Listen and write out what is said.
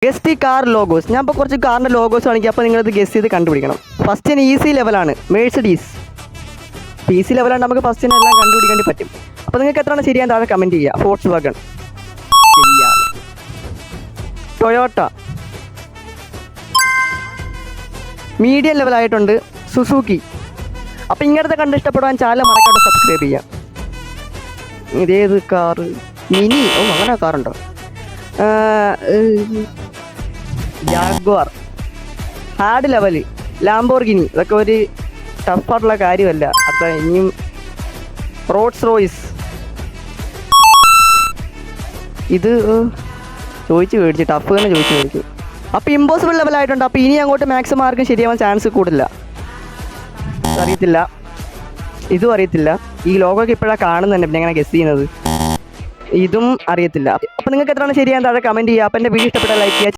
Guess the car logos. ഞാൻ ഇപ്പോൾ കുറച്ച് കാറിൻ്റെ ലോഗോസ് കാണിക്കുക. അപ്പോൾ നിങ്ങളിത് ഗസ് ചെയ്ത് കണ്ടുപിടിക്കണം. ഫസ്റ്റിന് ഈസി ലെവലാണ് മേഴ്സഡീസ്. ഈസി ലെവലാണ്, നമുക്ക് ഫസ്റ്റിന് എല്ലാം കണ്ടുപിടിക്കാൻ പറ്റും. അപ്പോൾ നിങ്ങൾക്ക് എത്രയാണ് ശരിയാൻ താഴെ കമൻറ്റ് ചെയ്യുക. ഫോർട്സ് വാഗൺ ശരിയാണ്. ടൊയോട്ട മീഡിയം ലെവലായിട്ടുണ്ട്. സുസുക്കി. അപ്പോൾ ഇങ്ങനത്തെ കണ്ട് ഇഷ്ടപ്പെടുവാൻ ചാനൽ മറക്കാതെ സബ്സ്ക്രൈബ് ചെയ്യാം. ഇതേത് കാറ്? മിനി. ഓ, അങ്ങനെ കാറുണ്ടോ? ജാഗ്വാർ. Hard level Lamborghini. ഇതൊക്കെ ഒരു ടഫായിട്ടുള്ള കാര്യമല്ല അത്ര. ഇനിയും റോൾസ് റോയ്സ്. ഇത് ചോദിച്ച് മേടിച്ചു, ടഫ് തന്നെ ചോദിച്ച് മേടിച്ചു. അപ്പോൾ ഇമ്പോസിബിൾ ലെവലായിട്ടുണ്ട്. അപ്പോൾ ഇനി അങ്ങോട്ട് മാക്സിമം ആർക്കും ശരിയാവാൻ ചാൻസ് കൂടില്ല. അറിയത്തില്ല, ഇതും അറിയത്തില്ല. ഈ ലോഗോക്കെ ഇപ്പോഴാണ് കാണുന്നുണ്ട്, പിന്നെ എങ്ങനെ ഗസ് ചെയ്യുന്നത്? ഇതും അറിയത്തില്ല. അപ്പോൾ നിങ്ങൾക്ക് എത്രയാണ് ശരിയാൻ താഴെ കമൻറ്റ് ചെയ്യുക. അപ്പോൾ എൻ്റെ വീഡിയോ ഇഷ്ടപ്പെട്ടാൽ ലൈക്ക് ചെയ്യുക.